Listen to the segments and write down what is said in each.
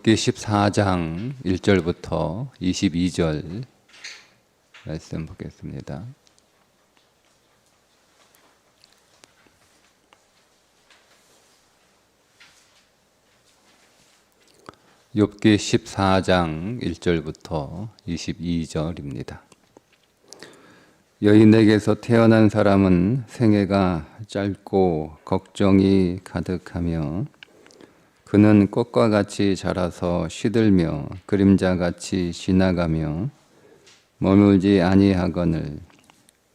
욥기 14장 1절부터 22절 말씀 보겠습니다. 욥기 14장 1절부터 22절입니다. 여인에게서 태어난 사람은 생애가 짧고 걱정이 가득하며 그는 꽃과 같이 자라서 시들며 그림자같이 지나가며 머물지 아니하거늘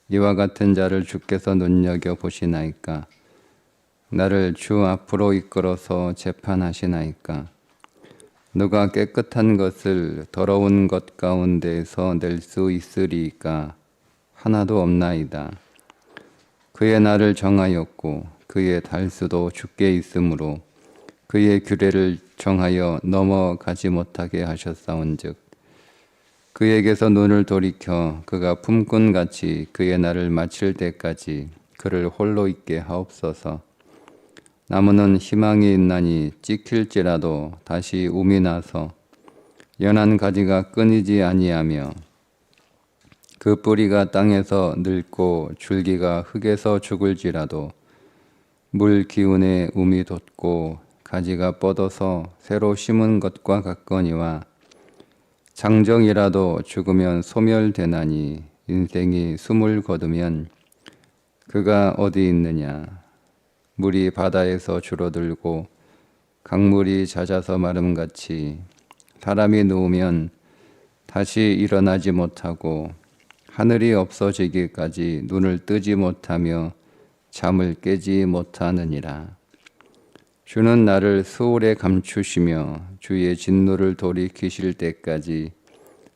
이와 같은 자를 주께서 눈여겨보시나이까. 나를 주 앞으로 이끌어서 재판하시나이까. 누가 깨끗한 것을 더러운 것 가운데에서 낼 수 있으리이까. 하나도 없나이다. 그의 날을 정하였고 그의 달수도 주께 있으므로 그의 규례를 정하여 넘어가지 못하게 하셨사온즉 그에게서 눈을 돌이켜 그가 품꾼같이 그의 날을 마칠 때까지 그를 홀로 있게 하옵소서. 나무는 희망이 있나니 찍힐지라도 다시 움이 나서 연한 가지가 끊이지 아니하며 그 뿌리가 땅에서 늙고 줄기가 흙에서 죽을지라도 물 기운에 움이 돋고 가지가 뻗어서 새로 심은 것과 같거니와 장정이라도 죽으면 소멸되나니 인생이 숨을 거두면 그가 어디 있느냐. 물이 바다에서 줄어들고 강물이 잦아서 마름같이 사람이 누우면 다시 일어나지 못하고 하늘이 없어지기까지 눈을 뜨지 못하며 잠을 깨지 못하느니라. 주는 나를 수월에 감추시며 주의 진노를 돌이키실 때까지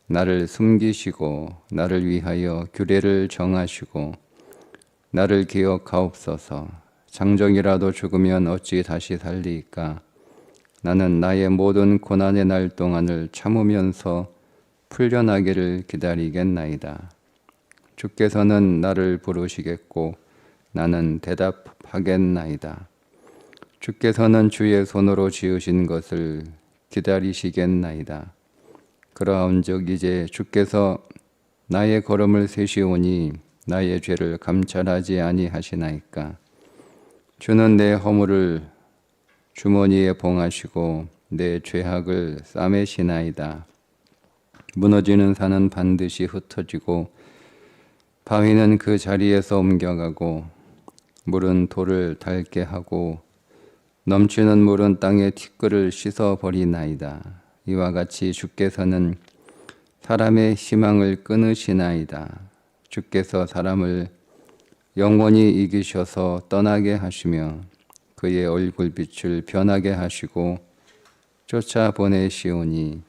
나를 숨기시고 나를 위하여 규례를 정하시고 나를 기억하옵소서. 장정이라도 죽으면 어찌 다시 살리이까. 나는 나의 모든 고난의 날 동안을 참으면서 풀려나기를 기다리겠나이다. 주께서는 나를 부르시겠고 나는 대답하겠나이다. 주께서는 주의 손으로 지으신 것을 기다리시겠나이다. 그러한즉 이제 주께서 나의 걸음을 세시오니 나의 죄를 감찰하지 아니하시나이까. 주는 내 허물을 주머니에 봉하시고 내 죄악을 싸매시나이다. 무너지는 산은 반드시 흩어지고 바위는 그 자리에서 옮겨가고 물은 돌을 닳게 하고 넘치는 물은 땅의 티끌을 씻어버리나이다. 이와 같이 주께서는 사람의 희망을 끊으시나이다. 주께서 사람을 영원히 이기셔서 떠나게 하시며 그의 얼굴빛을 변하게 하시고 쫓아보내시오니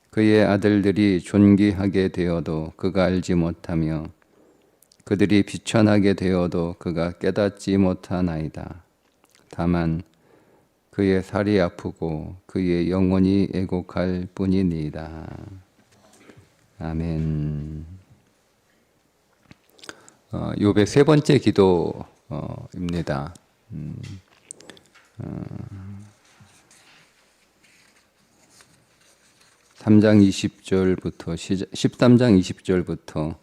그의 아들들이 존귀하게 되어도 그가 알지 못하며 그들이 비천하게 되어도 그가 깨닫지 못하나이다. 다만 그의 살이 아프고 그의 영혼이 애곡할 뿐이니이다. 아멘. 욥의 세 번째 기도입니다. 13장 20절부터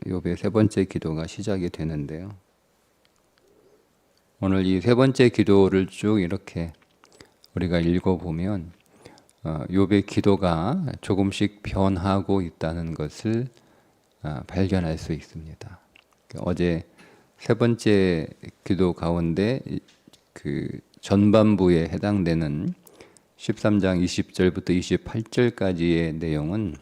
욥의 세 번째 기도가 시작이 되는데요. 오늘 이 세 번째 기도를 쭉 이렇게 우리가 읽어보면 욥의 기도가 조금씩 변하고 있다는 것을 발견할 수 있습니다. 어제 세 번째 기도 가운데 그 전반부에 해당되는 13장 20절부터 28절까지의 내용은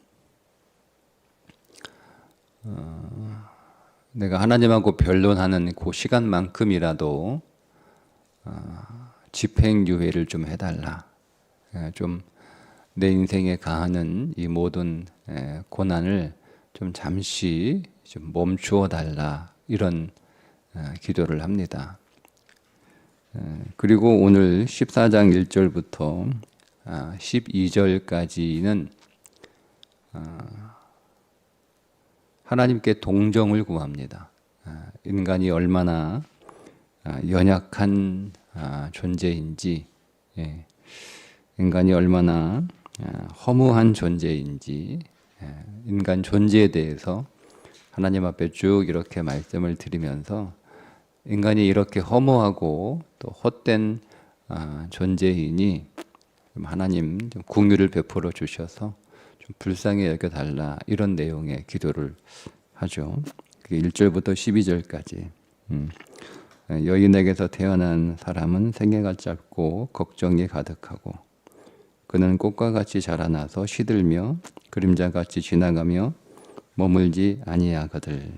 내가 하나님하고 변론하는 그 시간만큼이라도 집행유예를 좀 해달라. 좀 내 인생에 가하는 이 모든 고난을 좀 잠시 좀 멈추어 달라. 이런 기도를 합니다. 그리고 오늘 14장 1절부터 12절까지는 하나님께 동정을 구합니다. 인간이 얼마나 연약한 존재인지 인간이 얼마나 허무한 존재인지, 인간 존재에 대해서 하나님 앞에 쭉 이렇게 말씀을 드리면서 인간이 이렇게 허무하고 또 헛된 존재이니 하나님 좀 긍휼을 베풀어 주셔서 좀 불쌍히 여겨달라, 이런 내용의 기도를 하죠. 1절부터 12절까지. 여인에게서 태어난 사람은 생애가 짧고 걱정이 가득하고 그는 꽃과 같이 자라나서 시들며 그림자같이 지나가며 머물지 아니하거들.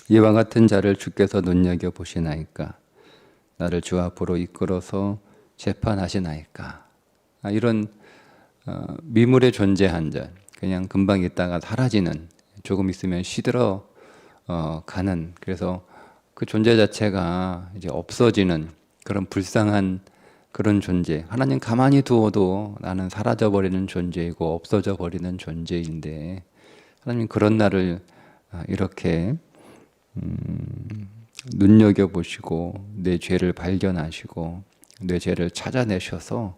이와 같은 자를 주께서 눈여겨보시나이까? 나를 주 앞으로 이끌어서 재판하시나이까? 이런 미물에 존재한 자, 그냥 금방 있다가 사라지는, 조금 있으면 시들어 가는, 그래서 그 존재 자체가 이제 없어지는 그런 불쌍한 그런 존재. 하나님 가만히 두어도 나는 사라져 버리는 존재이고 없어져 버리는 존재인데, 하나님 그런 나를 이렇게 눈여겨보시고 내 죄를 발견하시고 내 죄를 찾아내셔서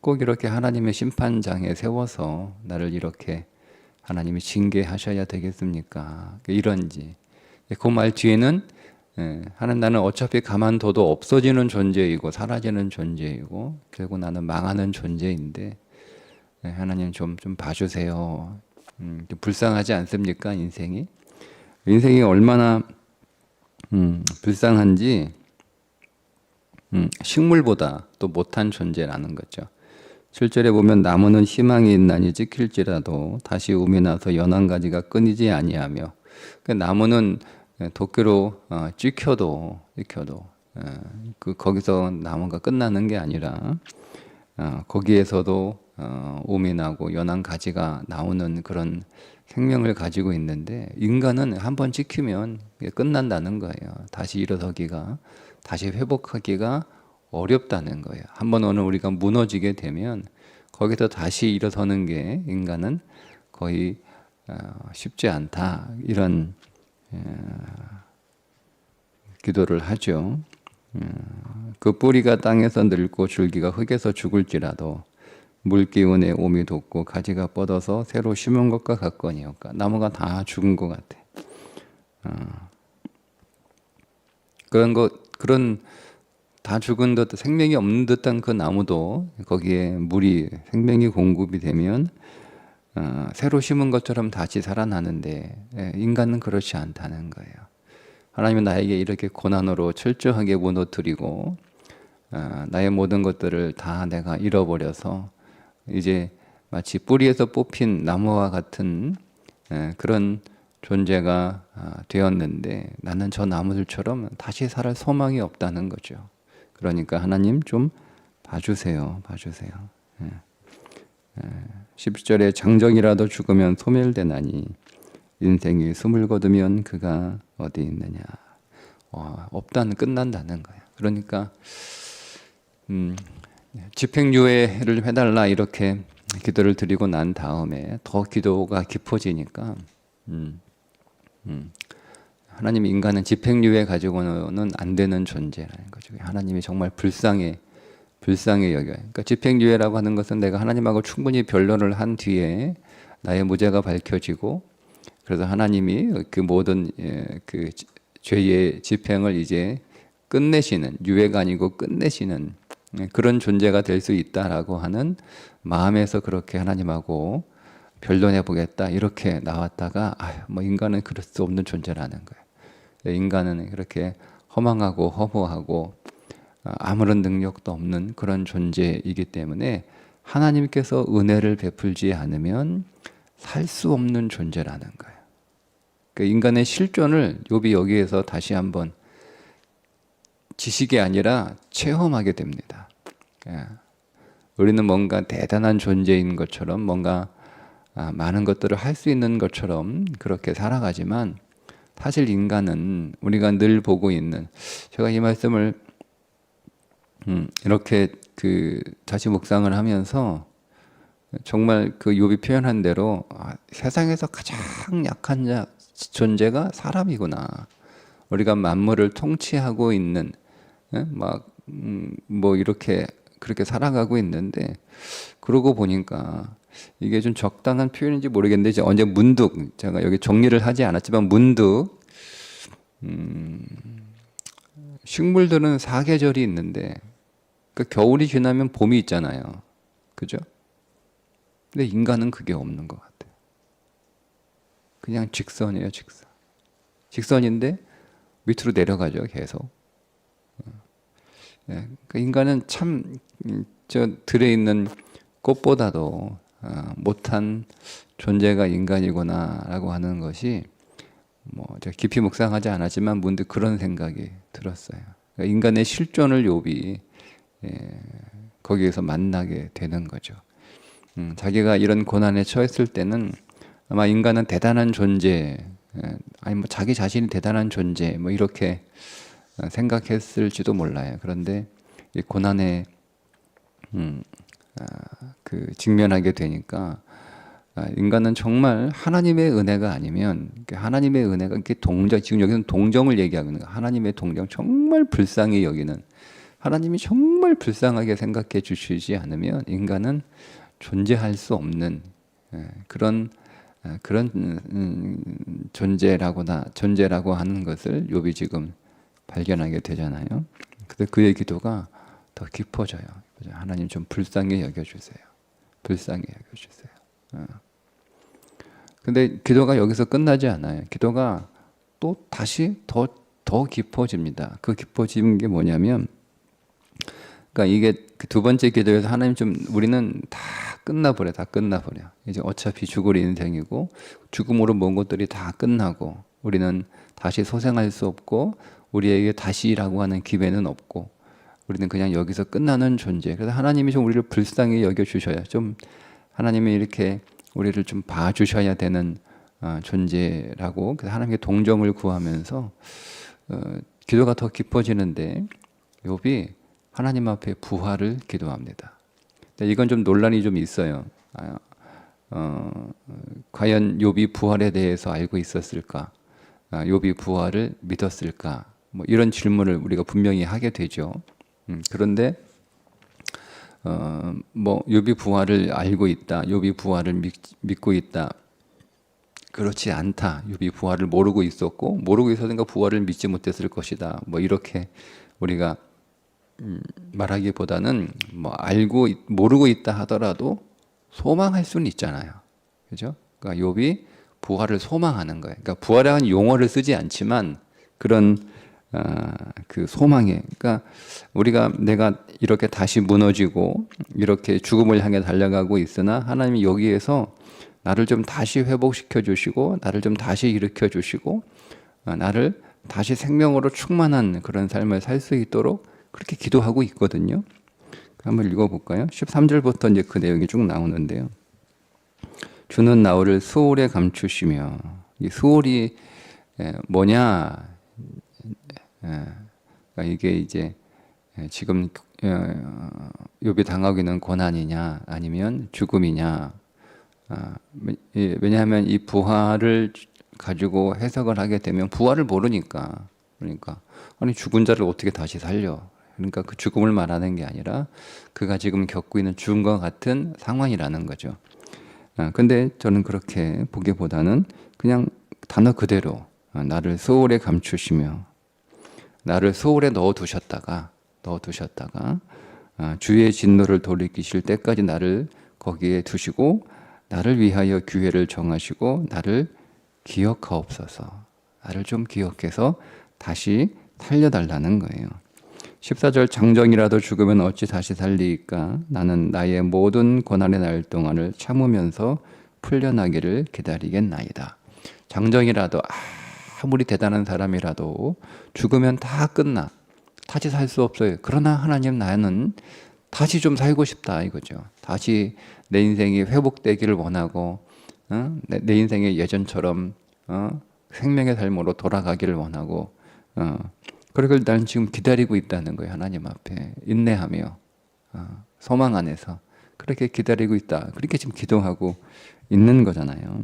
꼭 이렇게 하나님의 심판장에 세워서 나를 이렇게 하나님이 징계하셔야 되겠습니까? 이런지. 그 말 뒤에는 하나님, 나는 어차피 가만둬도 없어지는 존재이고 사라지는 존재이고 결국 나는 망하는 존재인데 하나님 좀 봐주세요. 불쌍하지 않습니까? 인생이 얼마나 불쌍한지 식물보다 또 못한 존재라는 거죠. 7절에 보면 나무는 희망이 있나니 찍힐지라도 다시 움이 나서 연한 가지가 끊이지 아니하며, 그 나무는 도끼로 찍혀도 거기서 나무가 끝나는 게 아니라 거기에서도 움이 나고 연한 가지가 나오는 그런 생명을 가지고 있는데, 인간은 한번 찍히면 끝난다는 거예요. 다시 일어서기가, 다시 회복하기가 어렵다는 거예요. 한번 오늘 우리가 무너지게 되면 거기서 다시 일어서는 게 인간은 거의 쉽지 않다, 이런 기도를 하죠. 그 뿌리가 땅에서 늙고 줄기가 흙에서 죽을지라도 물기운에 오미 돋고 가지가 뻗어서 새로 심은 것과 같거니와. 나무가 다 죽은 것 같아. 그런 다 죽은 듯, 생명이 없는 듯한 그 나무도 거기에 물이, 생명이 공급이 되면 새로 심은 것처럼 다시 살아나는데, 인간은 그렇지 않다는 거예요. 하나님은 나에게 이렇게 고난으로 철저하게 무너뜨리고 나의 모든 것들을 다 내가 잃어버려서 이제 마치 뿌리에서 뽑힌 나무와 같은 그런 존재가 되었는데, 나는 저 나무들처럼 다시 살 소망이 없다는 거죠. 그러니까 하나님 좀 봐주세요. 10절에 장정이라도 죽으면 소멸되나니 인생이 숨을 거두면 그가 어디 있느냐. 없다는, 끝난다는 거예요. 그러니까 집행유예를 좀 해달라, 이렇게 기도를 드리고 난 다음에 더 기도가 깊어지니까 하나님, 인간은 집행유예 가지고는 안 되는 존재라는 거죠. 하나님이 정말 불쌍해 여겨요. 그러니까 집행유예라고 하는 것은 내가 하나님하고 충분히 변론을 한 뒤에 나의 무죄가 밝혀지고, 그래서 하나님이 그 모든 그 죄의 집행을 이제 끝내시는, 유예가 아니고 끝내시는 그런 존재가 될 수 있다라고 하는 마음에서 그렇게 하나님하고 변론해 보겠다, 이렇게 나왔다가 인간은 그럴 수 없는 존재라는 거예요. 인간은 그렇게 허망하고 허무하고 아무런 능력도 없는 그런 존재이기 때문에 하나님께서 은혜를 베풀지 않으면 살 수 없는 존재라는 거예요. 그러니까 인간의 실존을 욥이 여기에서 다시 한번 지식이 아니라 체험하게 됩니다. 우리는 뭔가 대단한 존재인 것처럼, 뭔가 많은 것들을 할 수 있는 것처럼 그렇게 살아가지만, 사실 인간은 우리가 늘 보고 있는, 제가 이 말씀을 이렇게 다시 묵상을 하면서 정말 그 욥이 표현한 대로 세상에서 가장 약한 존재가 사람이구나. 우리가 만물을 통치하고 있는 뭐 이렇게 그렇게 살아가고 있는데, 그러고 보니까 이게 좀 적당한 표현인지 모르겠는데, 이제 언제 문득 제가 여기 정리를 하지 않았지만 문득 식물들은 사계절이 있는데, 그 겨울이 지나면 봄이 있잖아요. 그죠? 근데 인간은 그게 없는 것 같아요. 그냥 직선이에요, 직선. 직선인데 밑으로 내려가죠, 계속. 예, 그러니까 인간은 참, 저 들에 있는 꽃보다도 못한 존재가 인간이구나라고 하는 것이, 뭐 제가 깊이 묵상하지 않았지만 문득 그런 생각이 들었어요. 그러니까 인간의 실존을 욥이 거기에서 만나게 되는 거죠. 자기가 이런 고난에 처했을 때는 아마 인간은 대단한 존재, 아니 뭐 자기 자신이 대단한 존재, 뭐 이렇게 생각했을지도 몰라요. 그런데 이 고난에 그 직면하게 되니까, 인간은 정말 하나님의 은혜가 아니면, 하나님의 은혜가 이렇게 동정, 지금 여기는 동정을 얘기하고 있는 거예요. 하나님의 동정, 정말 불쌍히 여기는, 하나님이 정말 불쌍하게 생각해 주시지 않으면 인간은 존재할 수 없는 그런 존재라고 하는 것을 욥이 지금 발견하게 되잖아요. 근데 그의 기도가 더 깊어져요. 하나님 좀 불쌍히 여겨주세요. 불쌍히 여겨주세요. 근데 기도가 여기서 끝나지 않아요. 기도가 또 다시 더 깊어집니다. 그 깊어지는 게 뭐냐면, 그러니까 이게 그 두 번째 기도에서 하나님 좀, 우리는 다 끝나버려. 이제 어차피 죽을 인생이고, 죽음으로 모든 것들이 다 끝나고, 우리는 다시 소생할 수 없고, 우리에게 다시라고 하는 기회는 없고, 우리는 그냥 여기서 끝나는 존재. 그래서 하나님이 좀 우리를 불쌍히 여겨주셔야, 좀 하나님이 이렇게 우리를 좀 봐주셔야 되는 존재라고, 그래서 하나님께 동정을 구하면서 기도가 더 깊어지는데, 욥이 하나님 앞에 부활을 기도합니다. 이건 좀 논란이 좀 있어요. 과연 욥이 부활에 대해서 알고 있었을까? 욥이 부활을 믿었을까? 뭐 이런 질문을 우리가 분명히 하게 되죠. 그런데 뭐 욥이 부활을 알고 있다, 욥이 부활을 믿고 있다, 그렇지 않다. 욥이 부활을 모르고 있었으니까 부활을 믿지 못했을 것이다. 뭐 이렇게 우리가 말하기보다는, 뭐 모르고 있다 하더라도 소망할 수는 있잖아요. 그죠? 그러니까 욥이 부활을 소망하는 거예요. 그러니까 부활이라는 용어를 쓰지 않지만 그런 그 소망에, 그러니까 내가 이렇게 다시 무너지고 이렇게 죽음을 향해 달려가고 있으나 하나님이 여기에서 나를 좀 다시 회복시켜 주시고, 나를 좀 다시 일으켜 주시고, 나를 다시 생명으로 충만한 그런 삶을 살 수 있도록 그렇게 기도하고 있거든요. 한번 읽어볼까요? 13절부터 이제 그 내용이 쭉 나오는데요. 주는 나를 수월에 감추시며, 이 수월이 뭐냐? 그러니까 이게 이제 지금 욥이 당하고 있는 고난이냐, 아니면 죽음이냐? 왜냐하면 이 부활을 가지고 해석을 하게 되면 부활을 모르니까, 그러니까 아니 죽은 자를 어떻게 다시 살려? 그러니까 그 죽음을 말하는 게 아니라 그가 지금 겪고 있는 죽음과 같은 상황이라는 거죠. 근데 저는 그렇게 보기보다는 그냥 단어 그대로 나를 소울에 감추시며, 나를 소울에 넣어두셨다가 주의 진노를 돌이키실 때까지 나를 거기에 두시고, 나를 위하여 기회를 정하시고 나를 기억하옵소서. 나를 좀 기억해서 다시 살려달라는 거예요. 14절, 장정이라도 죽으면 어찌 다시 살리이까? 나는 나의 모든 고난의 날 동안을 참으면서 풀려나기를 기다리겠나이다. 장정이라도, 아무리 대단한 사람이라도 죽으면 다 끝나. 다시 살 수 없어요. 그러나 하나님, 나는 다시 좀 살고 싶다 이거죠. 다시 내 인생이 회복되기를 원하고, 내 인생의 예전처럼 생명의 삶으로 돌아가기를 원하고, 그걸 난 지금 기다리고 있다는 거예요. 하나님 앞에 인내하며 소망 안에서 그렇게 기다리고 있다. 그렇게 지금 기도하고 있는 거잖아요.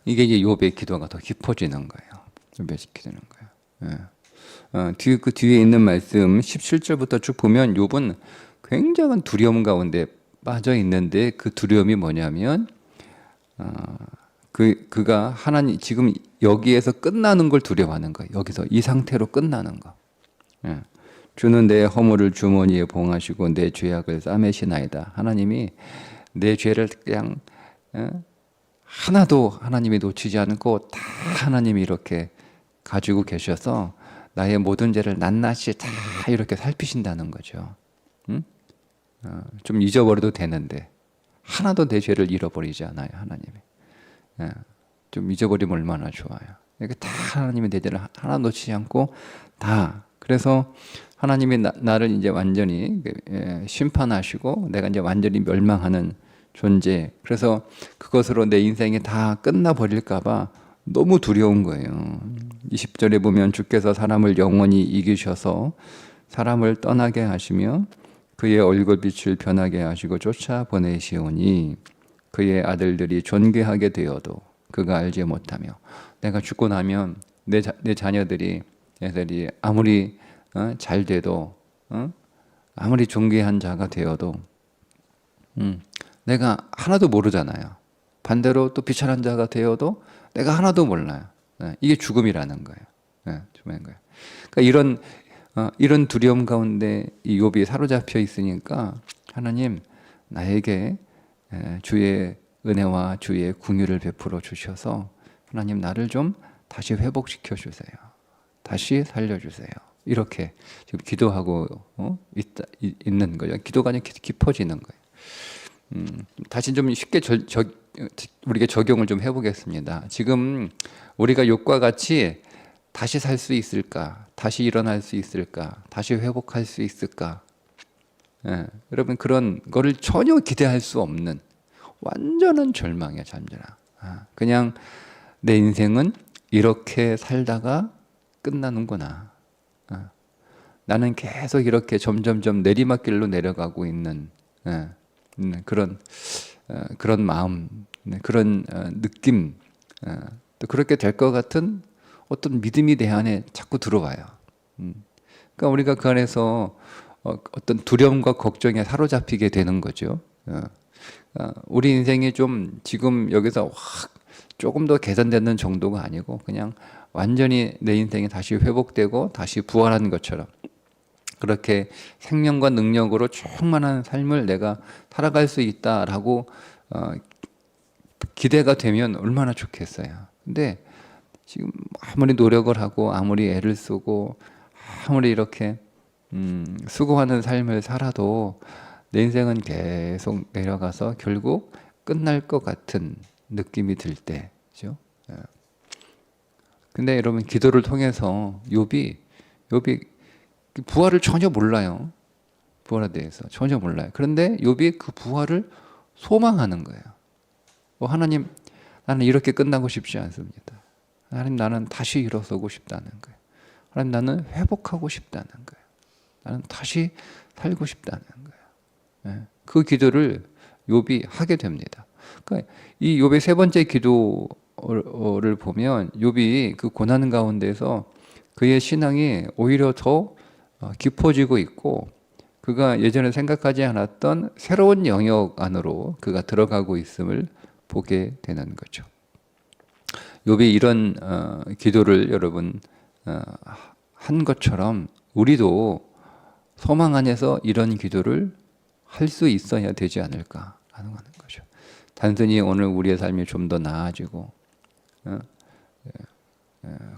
이게 이제 욥의 기도가 더 깊어지는 거예요. 욥의 기도는 거예요. 그 뒤에 있는 말씀 17절부터 쭉 보면 욥은 굉장한 두려움 가운데 빠져 있는데 그 두려움이 뭐냐면 그가 하나님 지금 여기에서 끝나는 걸 두려워하는 거예요. 여기서 이 상태로 끝나는 거. 예. 주는 내 허물을 주머니에 봉하시고 내 죄악을 싸매시나이다. 하나님이 내 죄를 그냥 하나도 하나님이 놓치지 않고 다 하나님이 이렇게 가지고 계셔서 나의 모든 죄를 낱낱이 다 이렇게 살피신다는 거죠. 응? 좀 잊어버려도 되는데 하나도 내 죄를 잃어버리지 않아요. 하나님이. 좀 잊어버리면 얼마나 좋아요. 이렇게 다 하나님이 내 죄를 하나 놓치지 않고 다. 그래서 하나님이 나를 이제 완전히 심판하시고 내가 이제 완전히 멸망하는 존재. 그래서 그것으로 내 인생이 다 끝나버릴까봐 너무 두려운 거예요. 20절에 보면 주께서 사람을 영원히 이기셔서 사람을 떠나게 하시며 그의 얼굴빛을 변하게 하시고 쫓아보내시오니 그의 아들들이 존귀하게 되어도 그가 알지 못하며 내가 죽고 나면 내 자녀들이 애들이 아무리 잘 돼도 아무리 존귀한 자가 되어도 내가 하나도 모르잖아요. 반대로 또 비천한 자가 되어도 내가 하나도 몰라요. 이게 죽음이라는 거예요. 죽음인 거예요. 그러니까 이런 두려움 가운데 이 욥이 사로잡혀 있으니까 하나님 나에게 주의 은혜와 주의 궁유를 베풀어 주셔서 하나님 나를 좀 다시 회복시켜 주세요. 다시 살려주세요. 이렇게 지금 기도하고 있는 거죠. 기도가 깊어지는 거예요. 다시 좀 쉽게 우리가 적용을 좀 해보겠습니다. 지금 우리가 욥과 같이 다시 살 수 있을까? 다시 일어날 수 있을까? 다시 회복할 수 있을까? 여러분 그런 거를 전혀 기대할 수 없는 완전한 절망이야, 잠재나. 그냥 내 인생은 이렇게 살다가 끝나는구나. 나는 계속 이렇게 점점점 내리막길로 내려가고 있는 그런 마음, 그런 느낌, 또 그렇게 될 것 같은 어떤 믿음이 내 안에 자꾸 들어와요. 그러니까 우리가 그 안에서 어떤 두려움과 걱정에 사로잡히게 되는 거죠. 우리 인생이 좀 지금 여기서 확 조금 더 개선되는 정도가 아니고 그냥 완전히 내 인생이 다시 회복되고 다시 부활하는 것처럼 그렇게 생명과 능력으로 충만한 삶을 내가 살아갈 수 있다라고 기대가 되면 얼마나 좋겠어요. 근데 지금 아무리 노력을 하고 아무리 애를 쓰고 아무리 이렇게 수고하는 삶을 살아도 내 인생은 계속 내려가서 결국 끝날 것 같은 느낌이 들 때죠. 근데 여러분 기도를 통해서 욥이 부활을 전혀 몰라요. 부활에 대해서 전혀 몰라요. 그런데 욥이 그 부활을 소망하는 거예요. 하나님, 나는 이렇게 끝나고 싶지 않습니다. 하나님, 나는 다시 일어서고 싶다는 거예요. 하나님, 나는 회복하고 싶다는 거예요. 나는 다시 살고 싶다는 거예요. 그 기도를 욥이 하게 됩니다. 그러니까 이 욥의 세 번째 기도를 보면 욥이 그 고난 가운데서 그의 신앙이 오히려 더 깊어지고 있고 그가 예전에 생각하지 않았던 새로운 영역 안으로 그가 들어가고 있음을 보게 되는 거죠. 욥이 이런 기도를 여러분 한 것처럼 우리도 소망 안에서 이런 기도를 할 수 있어야 되지 않을까 하는 거죠. 단순히 오늘 우리의 삶이 좀 더 나아지고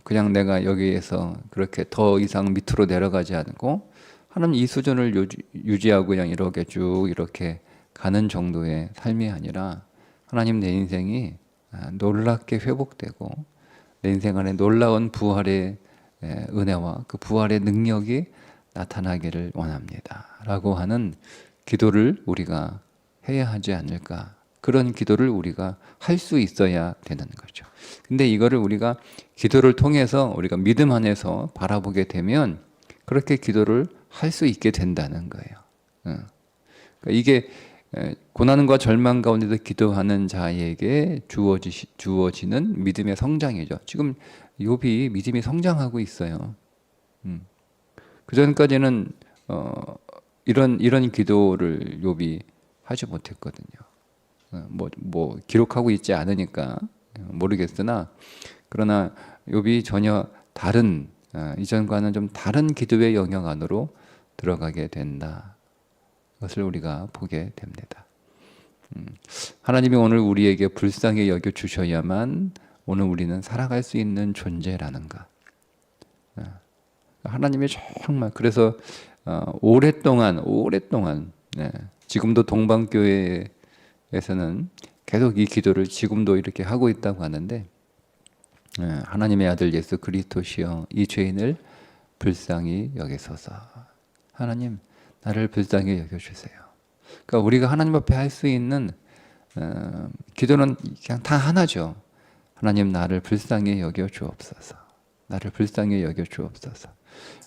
그냥 내가 여기에서 그렇게 더 이상 밑으로 내려가지 않고 하나님 이 수준을 유지하고 그냥 이렇게 쭉 이렇게 가는 정도의 삶이 아니라 하나님 내 인생이 놀랍게 회복되고 내 인생 안에 놀라운 부활의 은혜와 그 부활의 능력이 나타나기를 원합니다 라고 하는 기도를 우리가 해야 하지 않을까. 그런 기도를 우리가 할 수 있어야 되는 거죠. 근데 이거를 우리가 기도를 통해서 우리가 믿음 안에서 바라보게 되면 그렇게 기도를 할 수 있게 된다는 거예요. 그러니까 이게 고난과 절망 가운데서 기도하는 자에게 주어지는 믿음의 성장이죠. 지금 욥이 믿음이 성장하고 있어요. 그 전까지는 이런 기도를 욥이 하지 못했거든요. 뭐 기록하고 있지 않으니까 모르겠으나, 그러나 욥이 전혀 다른 이전과는 좀 다른 기도의 영역 안으로 들어가게 된다. 것을 우리가 보게 됩니다. 하나님이 오늘 우리에게 불쌍히 여겨 주셔야만 오늘 우리는 살아갈 수 있는 존재라는가. 하나님이 정말 그래서 오랫동안 지금도 동방교회에서는 계속 이 기도를 지금도 이렇게 하고 있다고 하는데, 하나님의 아들 예수 그리스도시여 이 죄인을 불쌍히 여기소서. 하나님 나를 불쌍히 여겨주세요. 그러니까 우리가 하나님 앞에 할 수 있는 기도는 그냥 다 하나죠. 하나님 나를 불쌍히 여겨 주옵소서. 나를 불쌍히 여겨 주옵소서.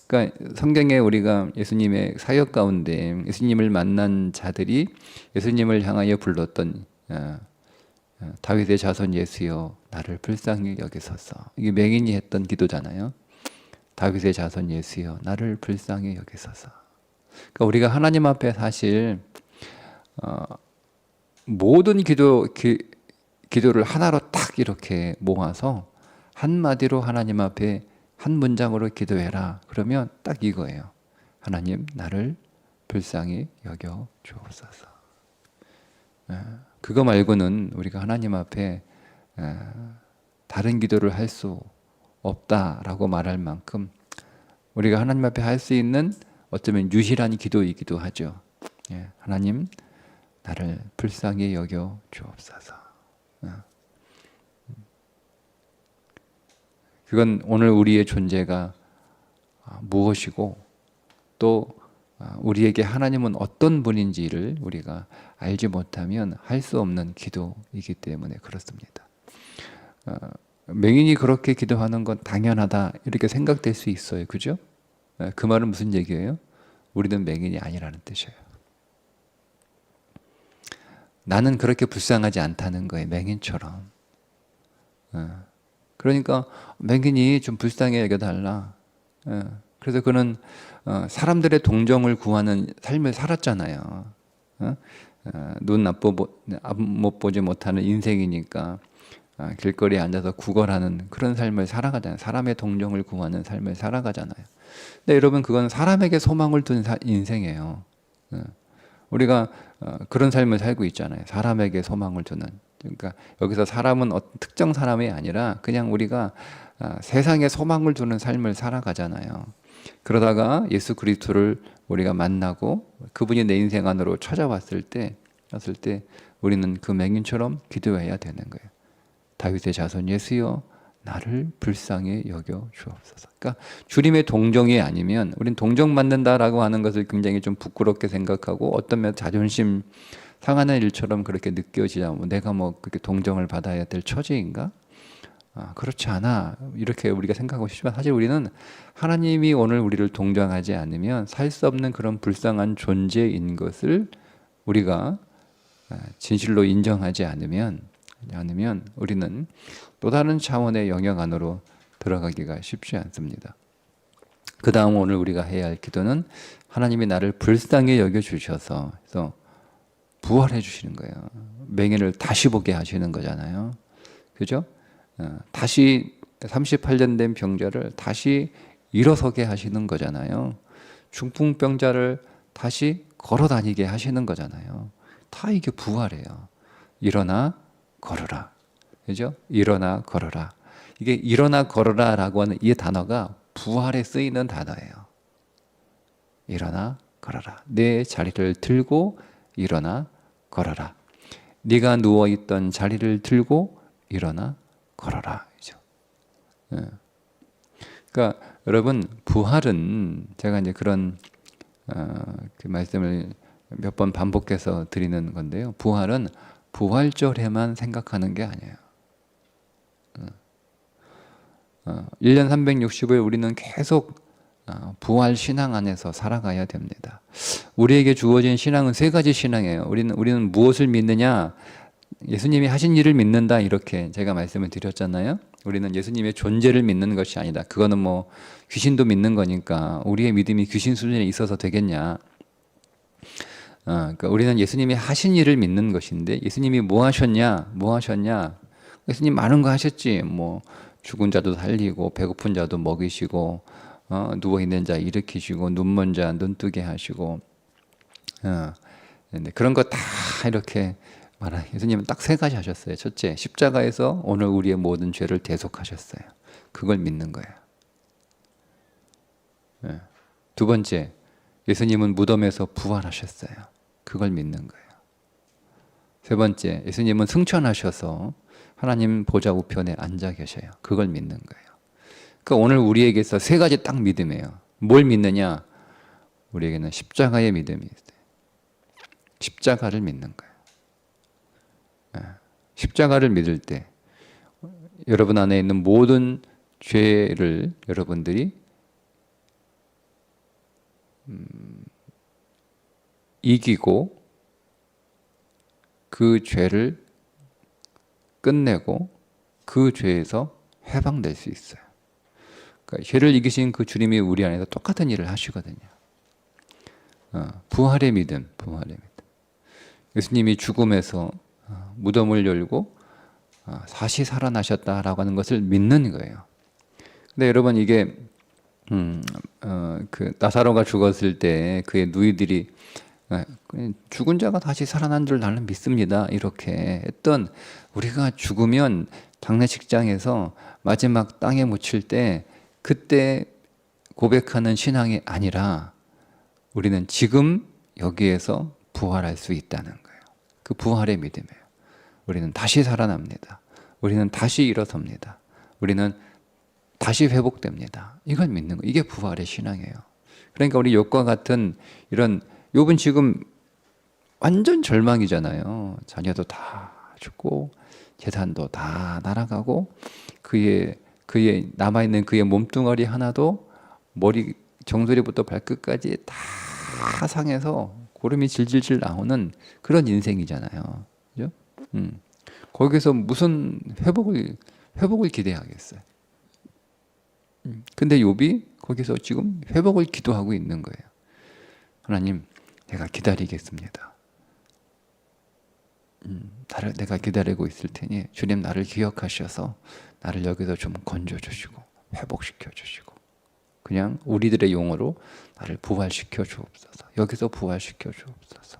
그러니까 성경에 우리가 예수님의 사역 가운데 예수님을 만난 자들이 예수님을 향하여 불렀던 다윗의 자손 예수여 나를 불쌍히 여기소서. 이게 맹인이 했던 기도잖아요. 다윗의 자손 예수여 나를 불쌍히 여기소서. 그러니까 우리가 하나님 앞에 사실 모든 기도를 하나로 딱 이렇게 모아서 한마디로 하나님 앞에 한 문장으로 기도해라. 그러면 딱 이거예요. 하나님 나를 불쌍히 여겨 주옵소서. 그거 말고는 우리가 하나님 앞에 다른 기도를 할 수 없다라고 말할 만큼 우리가 하나님 앞에 할 수 있는 어쩌면 유일한 기도이기도 하죠. 하나님 나를 불쌍히 여겨 주옵소서. 그건 오늘 우리의 존재가 무엇이고 또 우리에게 하나님은 어떤 분인지를 우리가 알지 못하면 할 수 없는 기도이기 때문에 그렇습니다. 맹인이 그렇게 기도하는 건 당연하다 이렇게 생각될 수 있어요. 그죠? 그 말은 무슨 얘기예요? 우리는 맹인이 아니라는 뜻이에요. 나는 그렇게 불쌍하지 않다는 거예요. 맹인처럼. 그러니까 맹인이 좀 불쌍히 여겨달라. 그래서 그는 사람들의 동정을 구하는 삶을 살았잖아요. 눈 못 보지 못하는 인생이니까 길거리에 앉아서 구걸하는 그런 삶을 살아가잖아요. 사람의 동정을 구하는 삶을 살아가잖아요. 근데 여러분 그건 사람에게 소망을 둔 인생이에요. 우리가 그런 삶을 살고 있잖아요. 사람에게 소망을 두는. 그러니까 여기서 사람은 특정 사람이 아니라 그냥 우리가 세상에 소망을 두는 삶을 살아가잖아요. 그러다가 예수 그리스도를 우리가 만나고 그분이 내 인생 안으로 찾아왔을 때 우리는 그 맹인처럼 기도해야 되는 거예요. 다윗의 자손 예수여 나를 불쌍히 여겨 주옵소서. 그러니까 주님의 동정이 아니면 우린 동정받는다라고 하는 것을 굉장히 좀 부끄럽게 생각하고 어떤 면 자존심 상하는 일처럼 그렇게 느껴지자. 내가 뭐 그렇게 동정을 받아야 될 처지인가? 그렇지 않아. 이렇게 우리가 생각하고 싶지만 사실 우리는 하나님이 오늘 우리를 동정하지 않으면 살 수 없는 그런 불쌍한 존재인 것을 우리가 진실로 인정하지 않으면 우리는 또 다른 차원의 영역 안으로 들어가기가 쉽지 않습니다. 그 다음 오늘 우리가 해야 할 기도는 하나님이 나를 불쌍히 여겨주셔서 그래서 부활해 주시는 거예요. 맹인을 다시 보게 하시는 거잖아요. 그죠? 다시 38년 된 병자를 다시 일어서게 하시는 거잖아요. 중풍병자를 다시 걸어 다니게 하시는 거잖아요. 다 이게 부활이에요. 일어나 걸어라. 그죠? 일어나 걸어라. 이게 일어나 걸어라라고 하는 이 단어가 부활에 쓰이는 단어예요. 일어나 걸어라. 내 자리를 들고 일어나 걸어라. 네가 누워있던 자리를 들고 일어나 걸어라. 그죠? 그러니까 여러분 부활은 제가 이제 그런 그 말씀을 몇 번 반복해서 드리는 건데요. 부활은 부활절에만 생각하는 게 아니에요. 1년 365일 우리는 계속 부활 신앙 안에서 살아가야 됩니다. 우리에게 주어진 신앙은 세 가지 신앙이에요. 우리는 무엇을 믿느냐? 예수님이 하신 일을 믿는다 이렇게 제가 말씀을 드렸잖아요. 우리는 예수님의 존재를 믿는 것이 아니다. 그거는 뭐 귀신도 믿는 거니까 우리의 믿음이 귀신 수준에 있어서 되겠냐. 그러니까 우리는 예수님이 하신 일을 믿는 것인데, 예수님이 뭐 하셨냐? 뭐 하셨냐? 예수님 많은 거 하셨지. 뭐 죽은 자도 살리고, 배고픈 자도 먹이시고, 누워 있는 자 일으키시고, 눈먼 자 눈뜨게 하시고, 근데 그런 거 다 이렇게 예수님은 딱 세 가지 하셨어요. 첫째, 십자가에서 오늘 우리의 모든 죄를 대속하셨어요. 그걸 믿는 거예요. 두 번째, 예수님은 무덤에서 부활하셨어요. 그걸 믿는 거예요. 세 번째, 예수님은 승천하셔서 하나님 보좌 우편에 앉아 계셔요. 그걸 믿는 거예요. 그러니까 오늘 우리에게서 세 가지 딱 믿음이에요. 뭘 믿느냐? 우리에게는 십자가의 믿음이 있어요. 십자가를 믿는 거예요. 십자가를 믿을 때 여러분 안에 있는 모든 죄를 여러분들이 이기고 그 죄를 끝내고 그 죄에서 해방될 수 있어요. 그러니까 죄를 이기신 그 주님이 우리 안에서 똑같은 일을 하시거든요. 부활의 믿음, 부활의 믿음. 예수님이 죽음에서 무덤을 열고 다시 살아나셨다라고 하는 것을 믿는 거예요. 근데 여러분 이게 그 나사로가 죽었을 때 그의 누이들이 죽은 자가 다시 살아난 줄 나는 믿습니다. 이렇게 했던, 우리가 죽으면 장례식장에서 마지막 땅에 묻힐 때 그때 고백하는 신앙이 아니라 우리는 지금 여기에서 부활할 수 있다는 거예요. 그 부활의 믿음이에요. 우리는 다시 살아납니다. 우리는 다시 일어섭니다. 우리는 다시 회복됩니다. 이걸 믿는 거예요. 이게 부활의 신앙이에요. 그러니까 우리 욥과 같은 이런, 욥은 지금 완전 절망이잖아요. 자녀도 다 죽고 재산도 다 날아가고 그의 남아있는 그의 몸뚱아리 하나도 머리 정수리부터 발끝까지 다 상해서 고름이 질질질 나오는 그런 인생이잖아요. 그죠? 거기서 무슨 회복을 기대하겠어요. 근데 욥이 거기서 지금 회복을 기도하고 있는 거예요. 하나님, 내가 기다리겠습니다. 내가 기다리고 있을 테니 주님 나를 기억하셔서 나를 여기서 좀 건져주시고 회복시켜 주시고, 그냥 우리들의 용어로 나를 부활시켜 주옵소서. 여기서 부활시켜 주옵소서.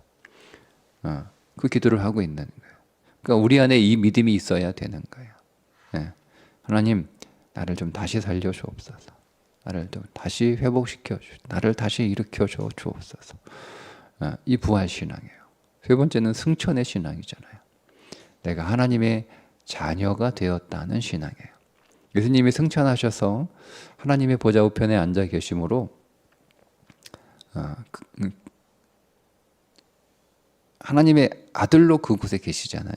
그 기도를 하고 있는 거예요. 그러니까 우리 안에 이 믿음이 있어야 되는 거예요. 하나님, 나를 좀 다시 살려 주옵소서. 나를 좀 다시 회복시켜 주옵소서. 나를 다시 일으켜 주옵소서. 이 부활 신앙이에요. 세 번째는 승천의 신앙이잖아요. 내가 하나님의 자녀가 되었다는 신앙이에요. 예수님이 승천하셔서 하나님의 보좌 우편에 앉아 계심으로 하나님의 아들로 그곳에 계시잖아요.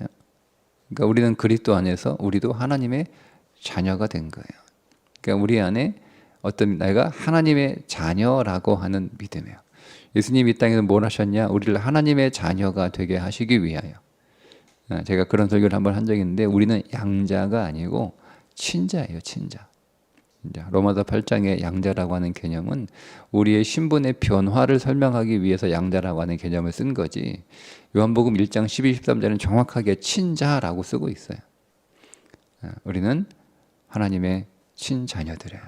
그러니까 우리는 그리스도 안에서 우리도 하나님의 자녀가 된 거예요. 그러니까 우리 안에 어떤 내가 하나님의 자녀라고 하는 믿음이에요. 예수님이 이 땅에서 뭘 하셨냐? 우리를 하나님의 자녀가 되게 하시기 위하여. 제가 그런 설교를 한번 한 적이 있는데, 우리는 양자가 아니고 친자예요, 친자. 로마서 8장의 양자라고 하는 개념은 우리의 신분의 변화를 설명하기 위해서 양자라고 하는 개념을 쓴 거지, 요한복음 1장 12, 13절은 정확하게 친자라고 쓰고 있어요. 우리는 하나님의 친자녀들이에요.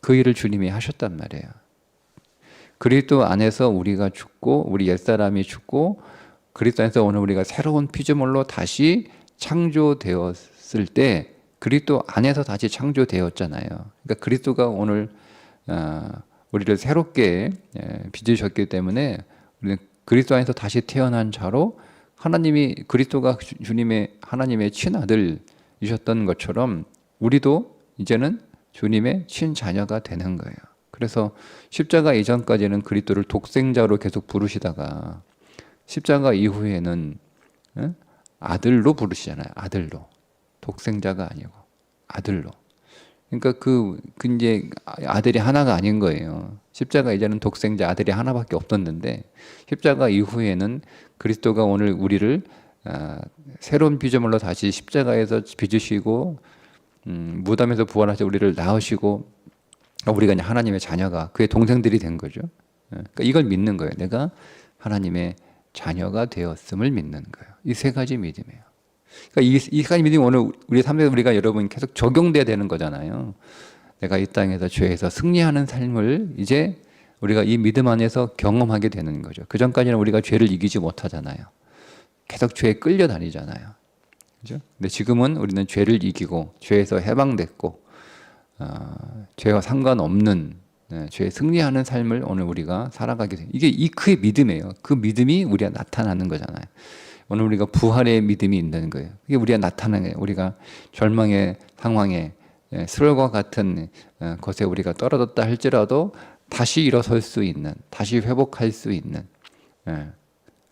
그 일을 주님이 하셨단 말이에요. 그리스도 안에서 우리가 죽고, 우리 옛사람이 죽고, 그리스도 안에서 오늘 우리가 새로운 피조물로 다시 창조되었을 때 그리스도 안에서 다시 창조되었잖아요. 그러니까 그리스도가 오늘 우리를 새롭게 빚으셨기 때문에 우리는 그리스도 안에서 다시 태어난 자로, 하나님이 그리스도가 주님의 하나님의 친아들이셨던 것처럼 우리도 이제는 주님의 친자녀가 되는 거예요. 그래서 십자가 이전까지는 그리스도를 독생자로 계속 부르시다가 십자가 이후에는 아들로 부르시잖아요. 아들로. 독생자가 아니고 아들로. 그러니까 그 이제 아들이 하나가 아닌 거예요. 십자가 이제는 독생자 아들이 하나밖에 없었는데, 십자가 이후에는 그리스도가 오늘 우리를 새로운 피조물로 다시 십자가에서 빚으시고 무덤에서 부활하셔 우리를 낳으시고 우리가 이제 하나님의 자녀가 그의 동생들이 된 거죠. 그러니까 이걸 믿는 거예요. 내가 하나님의 자녀가 되었음을 믿는 거예요. 이 세 가지 믿음이에요. 그러니까 이 가지 믿음이 오늘 우리 삶에 우리가 여러분 계속 적용돼야 되는 거잖아요. 내가 이 땅에서 죄에서 승리하는 삶을 이제 우리가 이 믿음 안에서 경험하게 되는 거죠. 그 전까지는 우리가 죄를 이기지 못하잖아요. 계속 죄에 끌려다니잖아요. 그죠? 근데 지금은 우리는 죄를 이기고 죄에서 해방됐고 죄와 상관없는 죄에 승리하는 삶을 오늘 우리가 살아가게 돼요. 이게 그의 믿음이에요. 그 믿음이 우리가 나타나는 거잖아요. 오늘 우리가 부활의 믿음이 있는 거예요. 이게 우리가 나타나는 거예요. 우리가 절망의 상황에 수월과 같은 것에 우리가 떨어졌다 할지라도 다시 일어설 수 있는, 다시 회복할 수 있는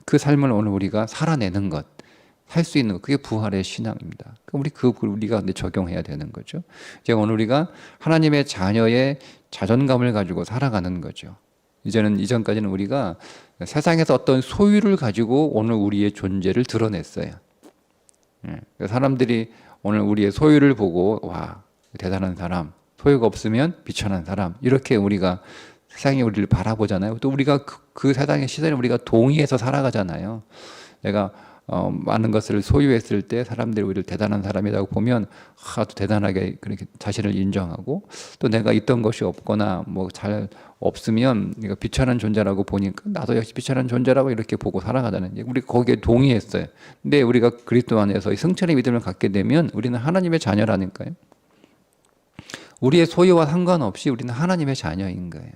그 삶을 오늘 우리가 살아내는 것, 할 수 있는 것, 그게 부활의 신앙입니다. 우리가 근데 적용해야 되는 거죠. 이제 오늘 우리가 하나님의 자녀의 자존감을 가지고 살아가는 거죠. 이전까지는 우리가 세상에서 어떤 소유를 가지고 오늘 우리의 존재를 드러냈어요. 사람들이 오늘 우리의 소유를 보고 와 대단한 사람, 소유가 없으면 비천한 사람 이렇게 우리가 세상이 우리를 바라보잖아요. 또 우리가 그 세상의 시선에 우리가 동의해서 살아가잖아요. 내가 많은 것을 소유했을 때 사람들이 우리를 대단한 사람이라고 보면 아주 대단하게 그렇게 자신을 인정하고 또 내가 있던 것이 없거나 뭐 잘 없으면 내가 비천한 존재라고 보니까 나도 역시 비천한 존재라고 이렇게 보고 살아가자는 우리 거기에 동의했어요. 근데 우리가 그리스도 안에서 승천의 믿음을 갖게 되면 우리는 하나님의 자녀라니까요. 우리의 소유와 상관없이 우리는 하나님의 자녀인 거예요.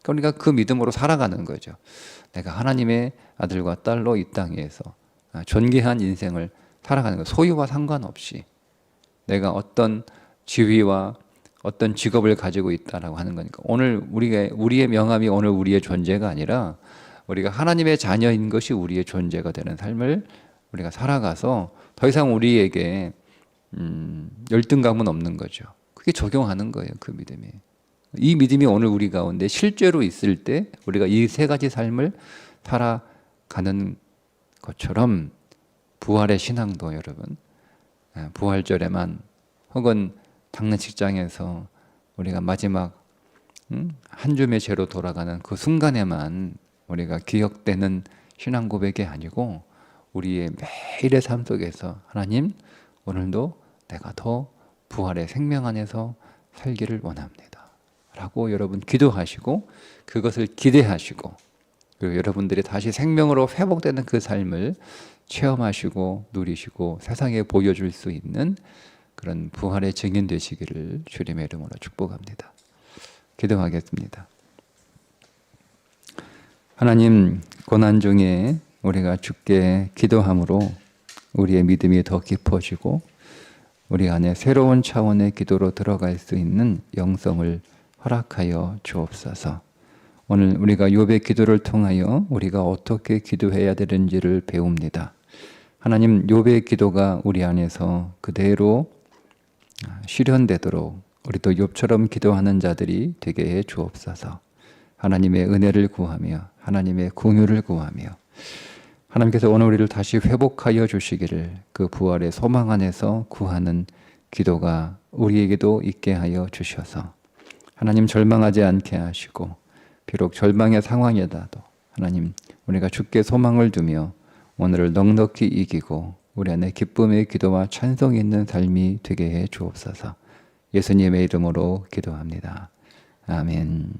그러니까 그 믿음으로 살아가는 거죠. 내가 하나님의 아들과 딸로 이 땅에서 존귀한 인생을 살아가는 거예요. 소유와 상관없이 내가 어떤 지위와 어떤 직업을 가지고 있다라고 하는 거니까 오늘 우리의 명함이 오늘 우리의 존재가 아니라 우리가 하나님의 자녀인 것이 우리의 존재가 되는 삶을 우리가 살아가서 더 이상 우리에게 열등감은 없는 거죠. 그게 적용하는 거예요. 그 믿음이. 이 믿음이 오늘 우리 가운데 실제로 있을 때 우리가 이 세 가지 삶을 살아가는 것처럼 부활의 신앙도 여러분 부활절에만 혹은 장례식장에서 우리가 마지막 한 줌의 죄로 돌아가는 그 순간에만 우리가 기억되는 신앙 고백이 아니고 우리의 매일의 삶 속에서 하나님 오늘도 내가 더 부활의 생명 안에서 살기를 원합니다 라고 여러분 기도하시고 그것을 기대하시고 그리고 여러분들이 다시 생명으로 회복되는 그 삶을 체험하시고 누리시고 세상에 보여줄 수 있는 그런 부활의 증인 되시기를 주님의 이름으로 축복합니다. 기도하겠습니다. 하나님, 고난 중에 우리가 주께 기도함으로 우리의 믿음이 더 깊어지고 우리 안에 새로운 차원의 기도로 들어갈 수 있는 영성을 허락하여 주옵소서. 오늘 우리가 욥의 기도를 통하여 우리가 어떻게 기도해야 되는지를 배웁니다. 하나님, 욥의 기도가 우리 안에서 그대로 실현되도록 우리도 욥처럼 기도하는 자들이 되게 해 주옵소서. 하나님의 은혜를 구하며 하나님의 긍휼을 구하며 하나님께서 오늘 우리를 다시 회복하여 주시기를 그 부활의 소망 안에서 구하는 기도가 우리에게도 있게 하여 주셔서 하나님 절망하지 않게 하시고 비록 절망의 상황이라도 하나님 우리가 주께 소망을 두며 오늘을 넉넉히 이기고 우리 안에 기쁨의 기도와 찬송이 있는 삶이 되게 해 주옵소서. 예수님의 이름으로 기도합니다. 아멘.